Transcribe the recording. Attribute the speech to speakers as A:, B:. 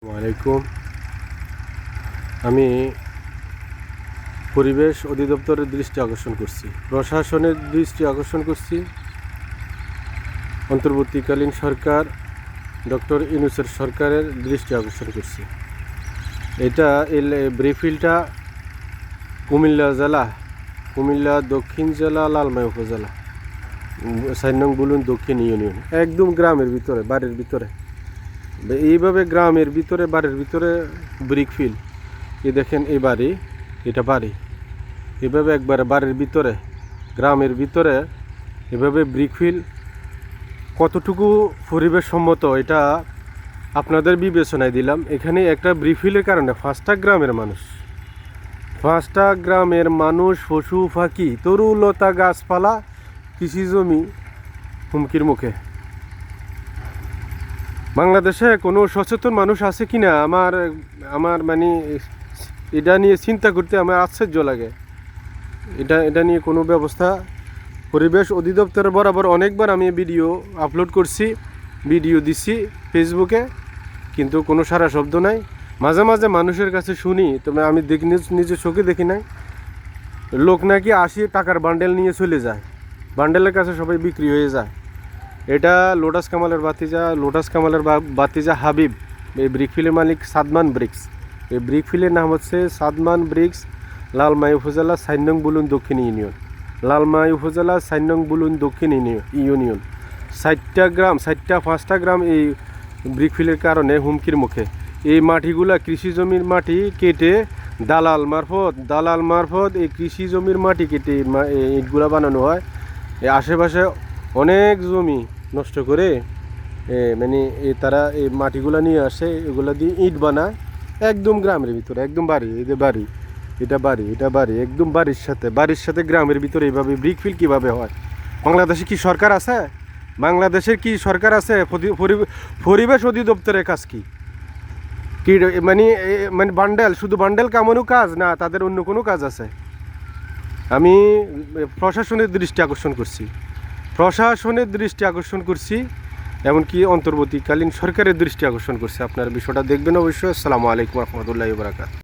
A: ওয়ালাইকুম। আমি পরিবেশ অধিদপ্তরের দৃষ্টি আকর্ষণ করছি, প্রশাসনের দৃষ্টি আকর্ষণ করছি, অন্তর্বর্তীকালীন সরকার ডক্টর ইউনূসের সরকারের দৃষ্টি আকর্ষণ করছি। এটা ব্রিফিলটা কুমিল্লা দক্ষিণ জেলা, লালমাই উপজেলা, 4 নং বুলুন দক্ষিণ ইউনিয়ন, একদম গ্রামের ভিতরে, বাড়ির ভিতরে। এইভাবে গ্রামের ভিতরে, বাড়ির ভিতরে ব্রিকফিল। এই দেখেন, এই বাড়ি, এটা বাড়ি, এভাবে একবারে বাড়ির ভিতরে, গ্রামের ভিতরে এভাবে ব্রিকফিল কতটুকু পরিবেশ সম্মত এটা আপনাদের বিবেচনায় দিলাম। এখানে একটা ব্রিকফিলের কারণে 5টা গ্রামের মানুষ, পশু পাখি, তরুলতা, গাছপালা, কৃষি জমি হুমকির মুখে। বাংলাদেশে কোনো সচেতন মানুষ আছে কি না, আমার মানে এটা নিয়ে চিন্তা করতে আমার আশ্চর্য লাগে। এটা নিয়ে কোনো ব্যবস্থা পরিবেশ অধিদপ্তরের বরাবর অনেকবার আমি ভিডিও আপলোড করছি, ভিডিও দিছি ফেসবুকে, কিন্তু কোনো সারা শব্দ নাই। মাঝে মাঝে মানুষের কাছে শুনি, তবে আমি নিজের চোখে দেখি নাই। লোক নাকি 80 টাকার বান্ডেল নিয়ে চলে যায়, বান্ডেলের কাছে সবাই বিক্রি হয়ে যায়। এটা লোটাস কামালের বাতিজা হাবিব, এই ব্রিকফিলের মালিক সাদমান ব্রিক্স। এই ব্রিকফিলের নাম হচ্ছে সাদমান ব্রিক্স, লালমাই উপজেলা, 4 নং বুলুন দক্ষিণ ইউনিয়ন, লালমাই উপজেলা, 4 নং বুলুন দক্ষিণ ইউনিয়ন। 5টা গ্রাম এই ব্রিকফিলের কারণে হুমকির মুখে। এই মাটিগুলা কৃষি জমির মাটি কেটে দালাল মারফত এই কৃষি জমির মাটি কেটে ইটগুলা বানানো হয়। এই আশেপাশে অনেক জমি নষ্ট করে মানে তারা এই মাটিগুলা নিয়ে আসে, এগুলা দিয়ে ইট বানায় একদম গ্রামের ভিতরে, একদম বাড়ি, এই যে বাড়ি, এটা বাড়ি, একদম বাড়ির সাথে গ্রামের ভিতরে এইভাবে ব্রিকফিল কীভাবে হয়? বাংলাদেশে কি সরকার আছে? বাংলাদেশের কি সরকার আছে? পরিবেশ অধিদপ্তরের কাজ কি মানে শুধু বান্ডেল কামানো কাজ না, তাদের অন্য কোনো কাজ আছে? আমি প্রশাসনের দৃষ্টি আকর্ষণ করছি, এমনকি অন্তর্বর্তীকালীন সরকারের দৃষ্টি আকর্ষণ করছি। আপনার বিষয়টা দেখবেন অবশ্যই। আসসালামু আলাইকুম রহমতুল্লাহি ওয়া বারাকাতুহু।